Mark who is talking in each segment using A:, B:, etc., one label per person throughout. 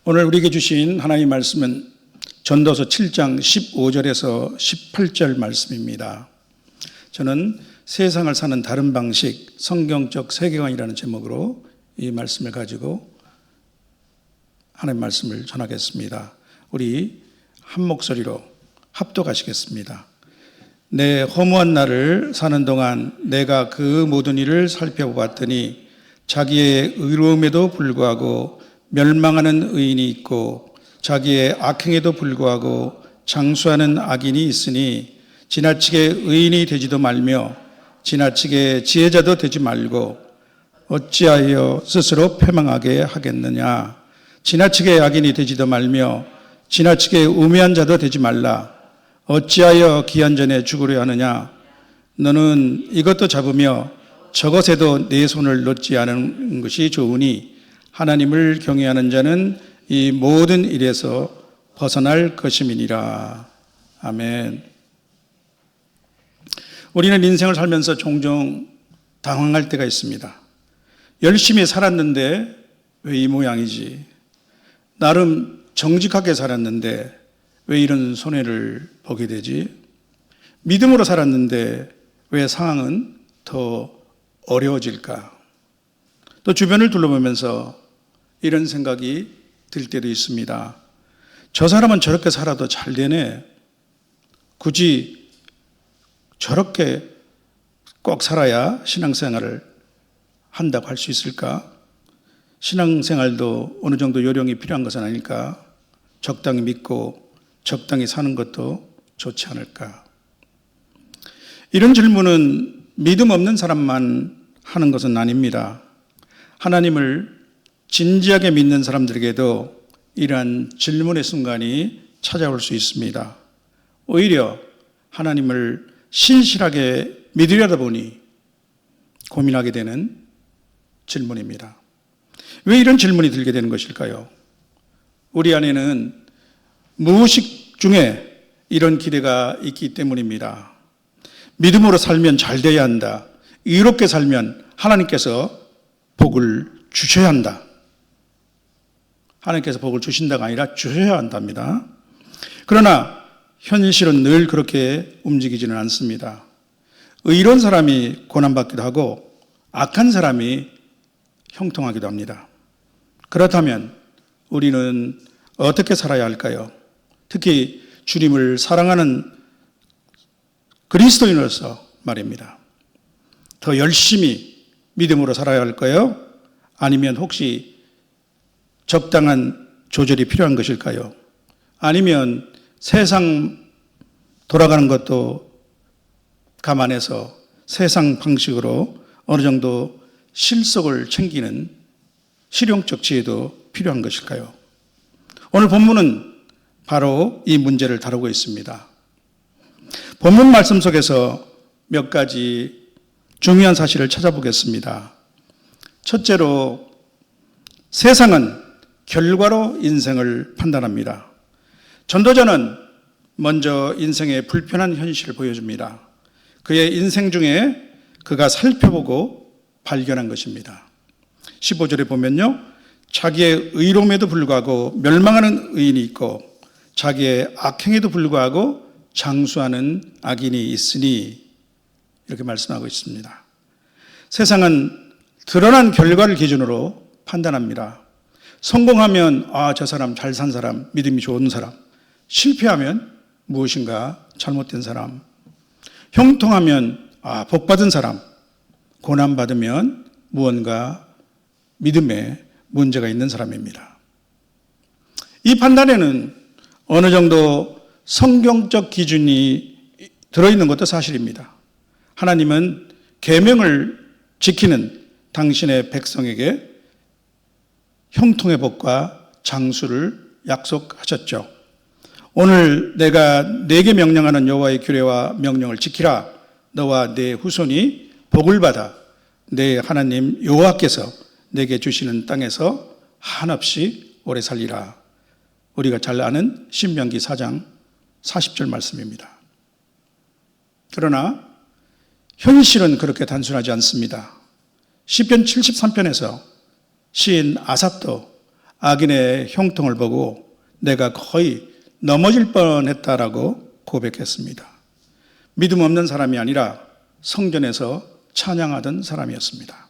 A: 오늘 우리에게 주신 하나님의 말씀은 전도서 7장 15절에서 18절 말씀입니다. 저는 세상을 사는 다른 방식, 성경적 세계관이라는 제목으로 이 말씀을 가지고 하나님의 말씀을 전하겠습니다. 우리 한 목소리로 합독하시겠습니다. 내 허무한 날을 사는 동안 내가 그 모든 일을 살펴보았더니 자기의 의로움에도 불구하고 멸망하는 의인이 있고 자기의 악행에도 불구하고 장수하는 악인이 있으니 지나치게 의인이 되지도 말며 지나치게 지혜자도 되지 말고 어찌하여 스스로 패망하게 하겠느냐. 지나치게 악인이 되지도 말며 지나치게 우매한 자도 되지 말라. 어찌하여 기한 전에 죽으려 하느냐. 너는 이것도 잡으며 저것에도 내 손을 놓지 않은 것이 좋으니 하나님을 경외하는 자는 이 모든 일에서 벗어날 것임이니라. 아멘. 우리는 인생을 살면서 종종 당황할 때가 있습니다. 열심히 살았는데 왜 이 모양이지? 나름 정직하게 살았는데 왜 이런 손해를 보게 되지? 믿음으로 살았는데 왜 상황은 더 어려워질까? 또 주변을 둘러보면서 이런 생각이 들 때도 있습니다. 저 사람은 저렇게 살아도 잘 되네. 굳이 저렇게 꼭 살아야 신앙생활을 한다고 할 수 있을까? 신앙생활도 어느 정도 요령이 필요한 것은 아닐까? 적당히 믿고 적당히 사는 것도 좋지 않을까? 이런 질문은 믿음 없는 사람만 하는 것은 아닙니다. 하나님을 진지하게 믿는 사람들에게도 이러한 질문의 순간이 찾아올 수 있습니다. 오히려 하나님을 신실하게 믿으려다 보니 고민하게 되는 질문입니다. 왜 이런 질문이 들게 되는 것일까요? 우리 안에는 무의식 중에 이런 기대가 있기 때문입니다. 믿음으로 살면 잘 돼야 한다. 의롭게 살면 하나님께서 복을 주셔야 한다. 하나님께서 복을 주신다가 아니라 주셔야 한답니다. 그러나 현실은 늘 그렇게 움직이지는 않습니다. 의로운 사람이 고난받기도 하고 악한 사람이 형통하기도 합니다. 그렇다면 우리는 어떻게 살아야 할까요? 특히 주님을 사랑하는 그리스도인으로서 말입니다. 더 열심히 믿음으로 살아야 할까요? 아니면 혹시 적당한 조절이 필요한 것일까요? 아니면 세상 돌아가는 것도 감안해서 세상 방식으로 어느 정도 실속을 챙기는 실용적 지혜도 필요한 것일까요? 오늘 본문은 바로 이 문제를 다루고 있습니다. 본문 말씀 속에서 몇 가지 중요한 사실을 찾아보겠습니다. 첫째로 세상은 결과로 인생을 판단합니다. 전도자는 먼저 인생의 불편한 현실을 보여줍니다. 그의 인생 중에 그가 살펴보고 발견한 것입니다. 15절에 보면요, 자기의 의로움에도 불구하고 멸망하는 의인이 있고 자기의 악행에도 불구하고 장수하는 악인이 있으니 이렇게 말씀하고 있습니다. 세상은 드러난 결과를 기준으로 판단합니다. 성공하면 저 사람 잘 산 사람, 믿음이 좋은 사람. 실패하면 무엇인가 잘못된 사람. 형통하면 복 받은 사람. 고난받으면 무언가 믿음에 문제가 있는 사람입니다. 이 판단에는 어느 정도 성경적 기준이 들어있는 것도 사실입니다. 하나님은 계명을 지키는 당신의 백성에게 형통의 복과 장수를 약속하셨죠. 오늘 내가 네게 명령하는 여호와의 규례와 명령을 지키라. 너와 네 후손이 복을 받아 내 하나님 여호와께서 내게 주시는 땅에서 한없이 오래 살리라. 우리가 잘 아는 신명기 4장 40절 말씀입니다. 그러나 현실은 그렇게 단순하지 않습니다. 시편 73편에서 시인 아삽도 악인의 형통을 보고 내가 거의 넘어질 뻔했다라고 고백했습니다. 믿음 없는 사람이 아니라 성전에서 찬양하던 사람이었습니다.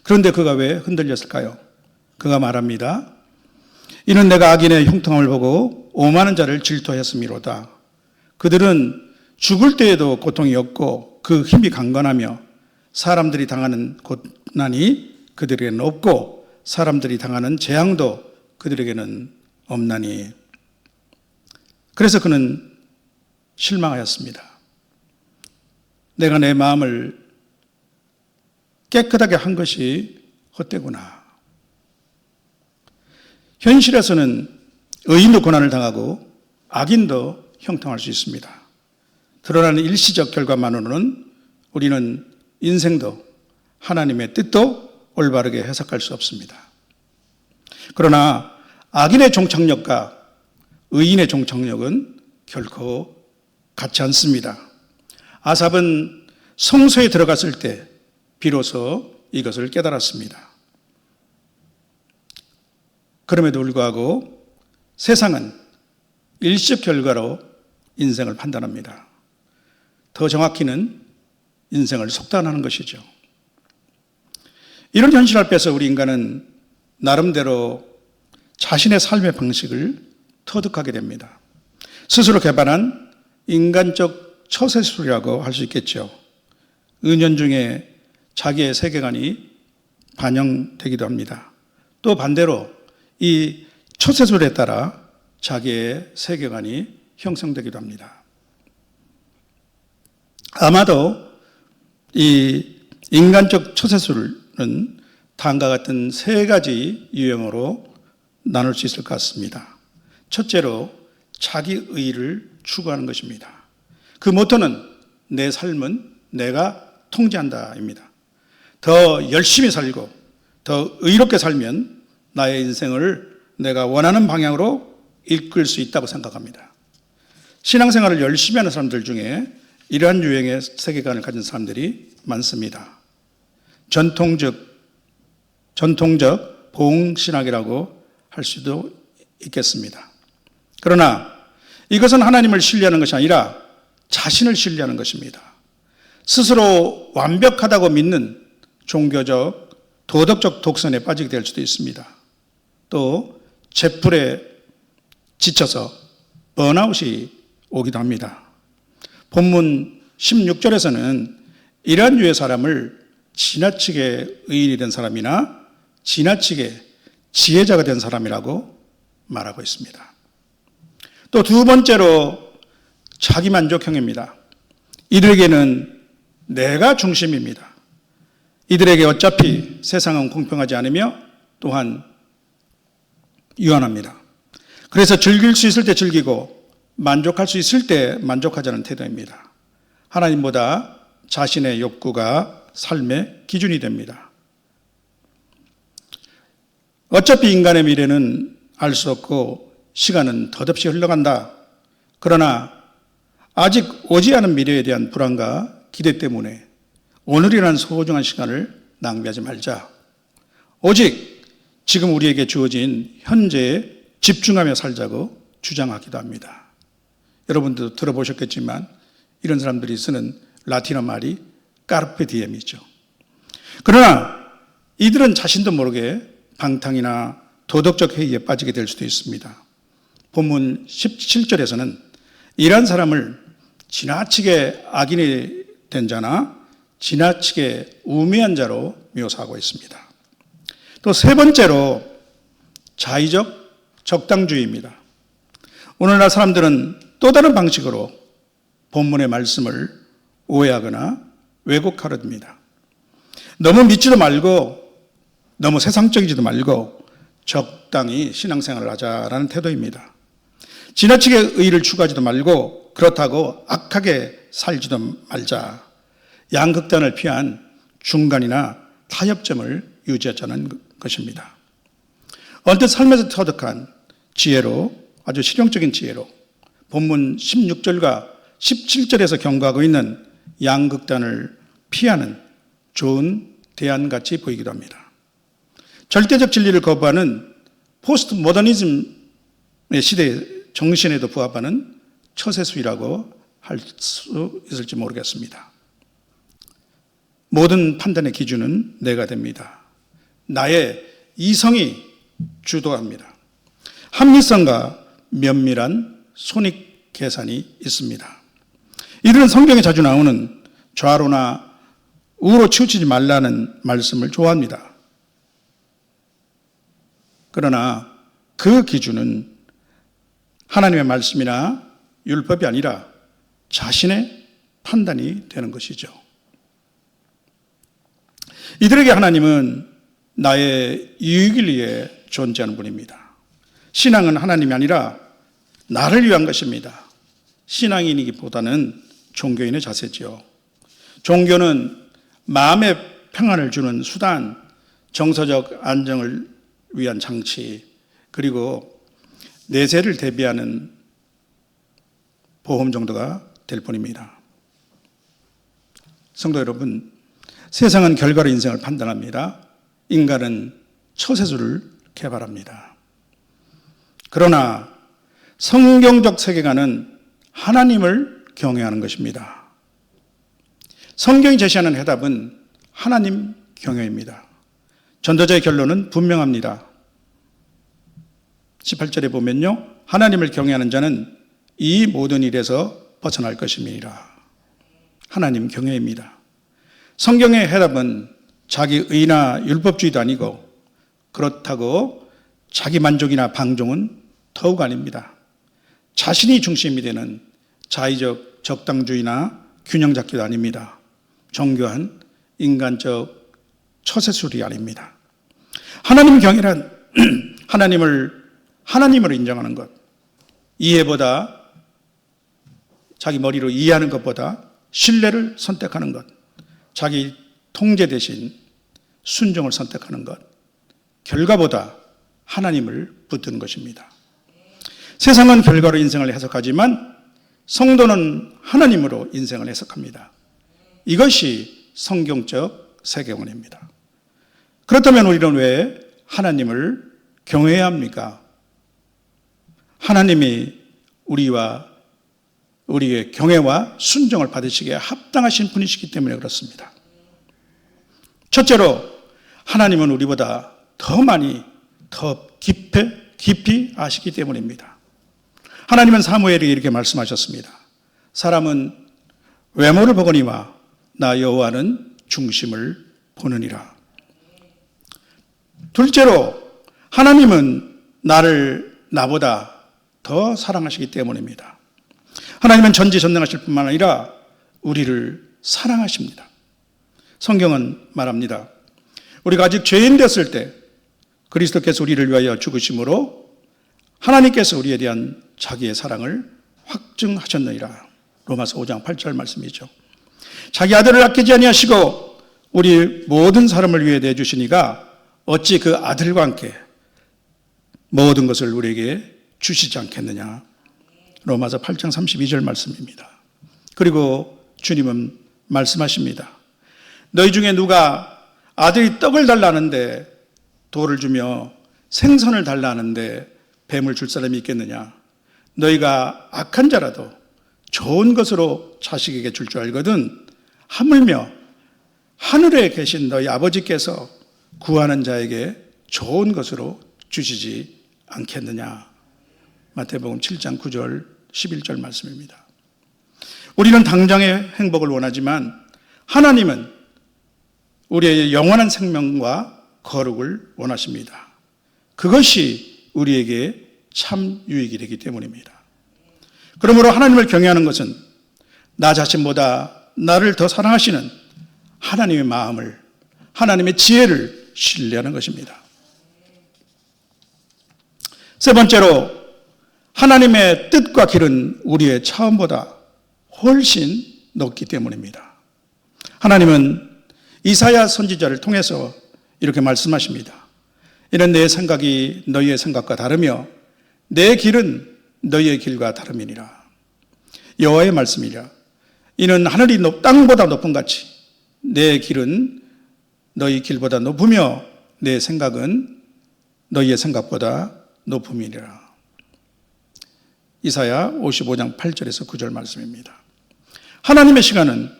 A: 그런데 그가 왜 흔들렸을까요? 그가 말합니다. 이는 내가 악인의 형통함을 보고 오만한 자를 질투하였음이로다. 그들은 죽을 때에도 고통이 없고 그 힘이 강건하며 사람들이 당하는 고난이 그들에게는 없고 사람들이 당하는 재앙도 그들에게는 없나니. 그래서 그는 실망하였습니다. 내가 내 마음을 깨끗하게 한 것이 헛되구나. 현실에서는 의인도 고난을 당하고 악인도 형통할 수 있습니다. 드러나는 일시적 결과만으로는 우리는 인생도 하나님의 뜻도 올바르게 해석할 수 없습니다. 그러나 악인의 종착역과 의인의 종착역은 결코 같지 않습니다. 아삽은 성소에 들어갔을 때 비로소 이것을 깨달았습니다. 그럼에도 불구하고 세상은 일시적 결과로 인생을 판단합니다. 더 정확히는 인생을 속단하는 것이죠. 이런 현실 앞에서 우리 인간은 나름대로 자신의 삶의 방식을 터득하게 됩니다. 스스로 개발한 인간적 처세술이라고 할 수 있겠죠. 은연중에 자기의 세계관이 반영되기도 합니다. 또 반대로 이 처세술에 따라 자기의 세계관이 형성되기도 합니다. 아마도 이 인간적 처세술은 다음과 같은 세 가지 유형으로 나눌 수 있을 것 같습니다. 첫째로 자기 의를 추구하는 것입니다. 그 모토는 내 삶은 내가 통제한다입니다. 더 열심히 살고 더 의롭게 살면 나의 인생을 내가 원하는 방향으로 이끌 수 있다고 생각합니다. 신앙생활을 열심히 하는 사람들 중에 이러한 유형의 세계관을 가진 사람들이 많습니다. 전통적 보응신학이라고 할 수도 있겠습니다. 그러나 이것은 하나님을 신뢰하는 것이 아니라 자신을 신뢰하는 것입니다. 스스로 완벽하다고 믿는 종교적, 도덕적 독선에 빠지게 될 수도 있습니다. 또 제풀에 지쳐서 번아웃이 오기도 합니다. 본문 16절에서는 이러한 유의 사람을 지나치게 의인이 된 사람이나 지나치게 지혜자가 된 사람이라고 말하고 있습니다. 또 두 번째로 자기만족형입니다. 이들에게는 내가 중심입니다. 이들에게 어차피 세상은 공평하지 않으며 또한 유한합니다. 그래서 즐길 수 있을 때 즐기고 만족할 수 있을 때 만족하자는 태도입니다. 하나님보다 자신의 욕구가 삶의 기준이 됩니다. 어차피 인간의 미래는 알 수 없고 시간은 덧없이 흘러간다. 그러나 아직 오지 않은 미래에 대한 불안과 기대 때문에 오늘이라는 소중한 시간을 낭비하지 말자. 오직 지금 우리에게 주어진 현재에 집중하며 살자고 주장하기도 합니다. 여러분도 들어보셨겠지만 이런 사람들이 쓰는 라틴어 말이 까르페 디엠이죠. 그러나 이들은 자신도 모르게 방탕이나 도덕적 회의에 빠지게 될 수도 있습니다. 본문 17절에서는 이러한 사람을 지나치게 악인이 된 자나 지나치게 우매한 자로 묘사하고 있습니다. 또 세 번째로 자의적 적당주의입니다. 오늘날 사람들은 또 다른 방식으로 본문의 말씀을 오해하거나 왜곡하려 듭니다. 너무 믿지도 말고 너무 세상적이지도 말고 적당히 신앙생활을 하자라는 태도입니다. 지나치게 의의를 추구하지도 말고 그렇다고 악하게 살지도 말자. 양극단을 피한 중간이나 타협점을 유지하자는 것입니다. 언뜻 삶에서 터득한 지혜로, 아주 실용적인 지혜로 본문 16절과 17절에서 경고하고 있는 양극단을 피하는 좋은 대안같이 보이기도 합니다. 절대적 진리를 거부하는 포스트 모더니즘의 시대의 정신에도 부합하는 처세술이라고 할 수 있을지 모르겠습니다. 모든 판단의 기준은 내가 됩니다. 나의 이성이 주도합니다. 합리성과 면밀한 손익 계산이 있습니다. 이들은 성경에 자주 나오는 좌로나 우로 치우치지 말라는 말씀을 좋아합니다. 그러나 그 기준은 하나님의 말씀이나 율법이 아니라 자신의 판단이 되는 것이죠. 이들에게 하나님은 나의 유익을 위해 존재하는 분입니다. 신앙은 하나님이 아니라 나를 위한 것입니다. 신앙인이기보다는 종교인의 자세죠. 종교는 마음의 평안을 주는 수단, 정서적 안정을 위한 장치, 그리고 내세를 대비하는 보험 정도가 될 뿐입니다. 성도 여러분, 세상은 결과로 인생을 판단합니다. 인간은 처세술을 개발합니다. 그러나 성경적 세계관은 하나님을 경외하는 것입니다. 성경이 제시하는 해답은 하나님 경외입니다. 전도자의 결론은 분명합니다. 18절에 보면요, 하나님을 경외하는 자는 이 모든 일에서 벗어날 것입니다. 하나님 경외입니다. 성경의 해답은 자기 의나 율법주의도 아니고, 그렇다고 자기 만족이나 방종은 더욱 아닙니다. 자신이 중심이 되는 자의적 적당주의나 균형 잡기도 아닙니다. 정교한 인간적 처세술이 아닙니다. 하나님 경외란 하나님을 하나님으로 인정하는 것, 이해보다, 자기 머리로 이해하는 것보다 신뢰를 선택하는 것, 자기 통제 대신 순종을 선택하는 것, 결과보다 하나님을 붙드는 것입니다. 세상은 결과로 인생을 해석하지만 성도는 하나님으로 인생을 해석합니다. 이것이 성경적 세계관입니다. 그렇다면 우리는 왜 하나님을 경외해야 합니까? 하나님이 우리의 경외와 순종을 받으시기에 합당하신 분이시기 때문에 그렇습니다. 첫째로, 하나님은 우리보다 더 많이, 더 깊이 아시기 때문입니다. 하나님은 사무엘에게 이렇게 말씀하셨습니다. 사람은 외모를 보거니와 나 여호와는 중심을 보느니라. 둘째로, 하나님은 나보다 더 사랑하시기 때문입니다. 하나님은 전지전능하실 뿐만 아니라 우리를 사랑하십니다. 성경은 말합니다. 우리가 아직 죄인 됐을 때 그리스도께서 우리를 위하여 죽으심으로 하나님께서 우리에 대한 자기의 사랑을 확증하셨느니라. 로마서 5장 8절 말씀이죠. 자기 아들을 아끼지 아니하시고 우리 모든 사람을 위해 내주시니가 어찌 그 아들과 함께 모든 것을 우리에게 주시지 않겠느냐. 로마서 8장 32절 말씀입니다. 그리고 주님은 말씀하십니다. 너희 중에 누가 아들이 떡을 달라는데 돌을 주며 생선을 달라는데 뱀을 줄 사람이 있겠느냐. 너희가 악한 자라도 좋은 것으로 자식에게 줄 줄 알거든 하물며 하늘에 계신 너희 아버지께서 구하는 자에게 좋은 것으로 주시지 않겠느냐. 마태복음 7장 9절 11절 말씀입니다. 우리는 당장의 행복을 원하지만 하나님은 우리의 영원한 생명과 거룩을 원하십니다. 그것이 우리에게 참 유익이 되기 때문입니다. 그러므로 하나님을 경외하는 것은 나 자신보다 나를 더 사랑하시는 하나님의 마음을, 하나님의 지혜를 신뢰하는 것입니다. 세 번째로, 하나님의 뜻과 길은 우리의 차원보다 훨씬 높기 때문입니다. 하나님은 이사야 선지자를 통해서 이렇게 말씀하십니다. 이는 내 생각이 너희의 생각과 다르며 내 길은 너희의 길과 다름이니라. 여호와의 말씀이라. 이는 하늘이 땅보다 높은 같이 내 길은 너희 길보다 높으며 내 생각은 너희의 생각보다 높음이니라. 이사야 55장 8절에서 9절 말씀입니다. 하나님의 시간은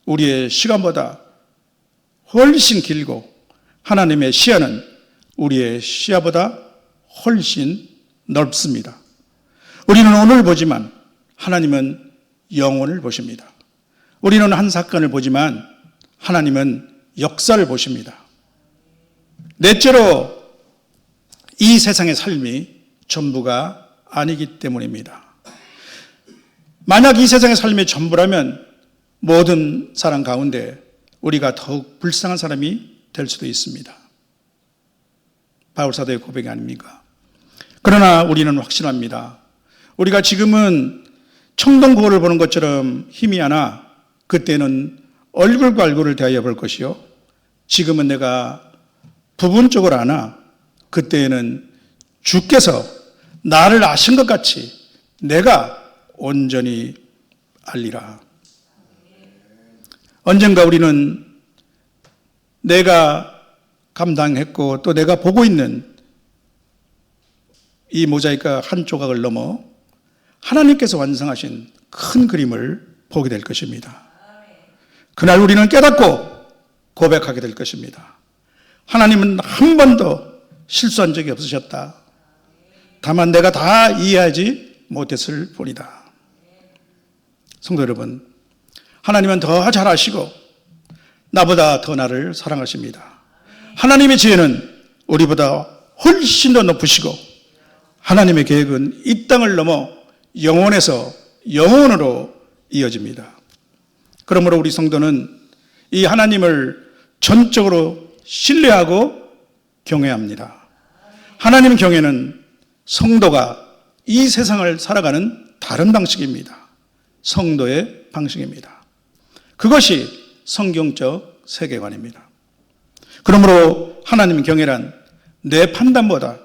A: 우리의 시간보다 훨씬 길고 하나님의 시야는 우리의 시야보다 훨씬 넓습니다. 우리는 오늘 보지만 하나님은 영원을 보십니다. 우리는 한 사건을 보지만 하나님은 역사를 보십니다. 넷째로 이 세상의 삶이 전부가 아니기 때문입니다. 만약 이 세상의 삶이 전부라면 모든 사람 가운데 우리가 더욱 불쌍한 사람이 될 수도 있습니다. 바울 사도의 고백이 아닙니까? 그러나 우리는 확신합니다. 우리가 지금은 청동구호를 보는 것처럼 희미하나 그때는 얼굴과 얼굴을 대하여 볼 것이요, 지금은 내가 부분적으로 아나 그때에는 주께서 나를 아신 것 같이 내가 온전히 알리라. 언젠가 우리는 내가 감당했고 또 내가 보고 있는 이 모자이크 한 조각을 넘어 하나님께서 완성하신 큰 그림을 보게 될 것입니다. 그날 우리는 깨닫고 고백하게 될 것입니다. 하나님은 한 번도 실수한 적이 없으셨다. 다만 내가 다 이해하지 못했을 뿐이다. 성도 여러분, 하나님은 더 잘 아시고 나보다 더 나를 사랑하십니다. 하나님의 지혜는 우리보다 훨씬 더 높으시고 하나님의 계획은 이 땅을 넘어 영원에서 영원으로 이어집니다. 그러므로 우리 성도는 이 하나님을 전적으로 신뢰하고 경외합니다. 하나님 경외는 성도가 이 세상을 살아가는 다른 방식입니다. 성도의 방식입니다. 그것이 성경적 세계관입니다. 그러므로 하나님 경외란 내 판단보다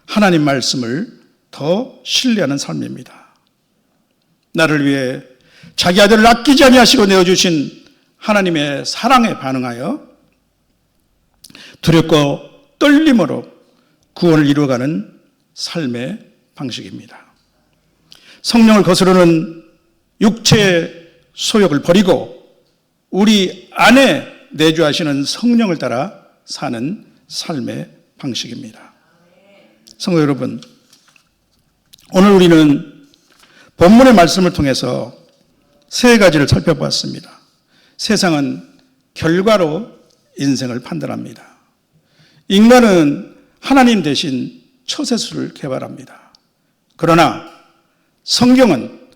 A: 하나님 말씀을 더 신뢰하는 삶입니다. 나를 위해 자기 아들을 아끼지 아니하시고 내어주신 하나님의 사랑에 반응하여 두렵고 떨림으로 구원을 이루어가는 삶의 방식입니다. 성령을 거스르는 육체의 소욕을 버리고 우리 안에 내주하시는 성령을 따라 사는 삶의 방식입니다. 성도 여러분, 오늘 우리는 본문의 말씀을 통해서 세 가지를 살펴보았습니다. 세상은 결과로 인생을 판단합니다. 인간은 하나님 대신 처세술을 개발합니다. 그러나 성경은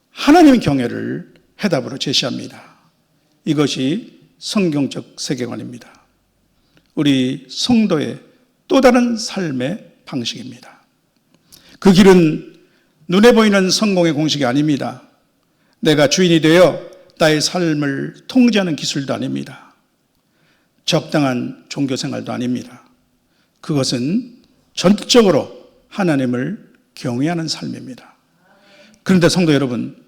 A: 하나님 경외를 해답으로 제시합니다. 이것이 성경적 세계관입니다. 우리 성도의 또 다른 삶의 방식입니다. 그 길은 눈에 보이는 성공의 공식이 아닙니다. 내가 주인이 되어 나의 삶을 통제하는 기술도 아닙니다. 적당한 종교 생활도 아닙니다. 그것은 전적으로 하나님을 경외하는 삶입니다. 그런데 성도 여러분,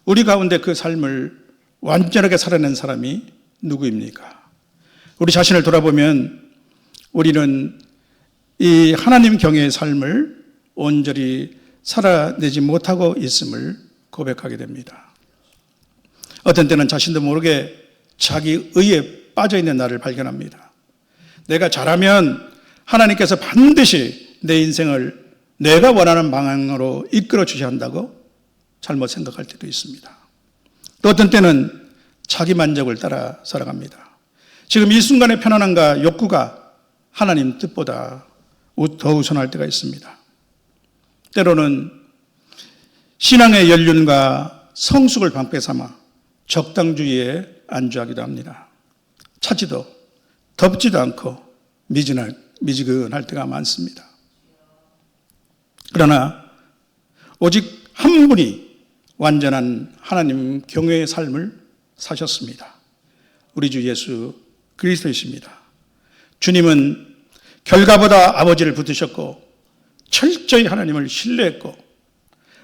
A: 우리 가운데 그 삶을 완전하게 살아낸 사람이 누구입니까? 우리 자신을 돌아보면 우리는 이 하나님 경외의 삶을 온전히 살아내지 못하고 있음을 고백하게 됩니다. 어떤 때는 자신도 모르게 자기 의에 빠져있는 나를 발견합니다. 내가 잘하면 하나님께서 반드시 내 인생을 내가 원하는 방향으로 이끌어 주셔야 한다고 잘못 생각할 때도 있습니다. 또 어떤 때는 자기 만족을 따라 살아갑니다. 지금 이 순간의 편안함과 욕구가 하나님 뜻보다 더 우선할 때가 있습니다. 때로는 신앙의 연륜과 성숙을 방패 삼아 적당주의에 안주하기도 합니다. 차지도 덥지도 않고 미지근할 때가 많습니다. 그러나 오직 한 분이 완전한 하나님 경외의 삶을 사셨습니다. 우리 주 예수 그리스도이십니다. 주님은 결과보다 아버지를 붙드셨고 철저히 하나님을 신뢰했고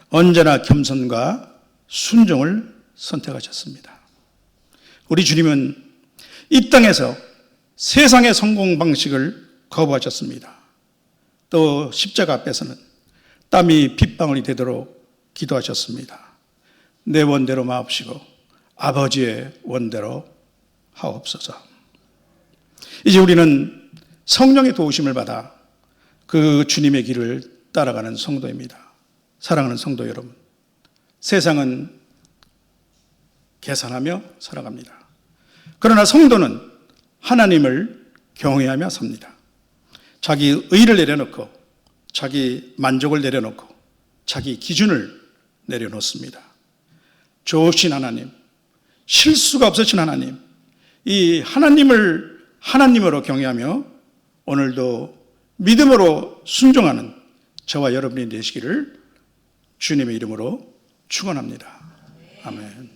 A: 언제나 겸손과 순종을 선택하셨습니다. 우리 주님은 이 땅에서 세상의 성공 방식을 거부하셨습니다. 또 십자가 앞에서는 땀이 핏방울이 되도록 기도하셨습니다. 내 원대로 마옵시고 아버지의 원대로 하옵소서. 이제 우리는 성령의 도우심을 받아 그 주님의 길을 따라가는 성도입니다. 사랑하는 성도 여러분, 세상은 계산하며 살아갑니다. 그러나 성도는 하나님을 경외하며 삽니다. 자기 의를 내려놓고 자기 만족을 내려놓고 자기 기준을 내려놓습니다. 좋으신 하나님, 실수가 없으신 하나님, 이 하나님을 하나님으로 경외하며 오늘도 믿음으로 순종하는 저와 여러분이 되시기를 주님의 이름으로 축원합니다. 아멘.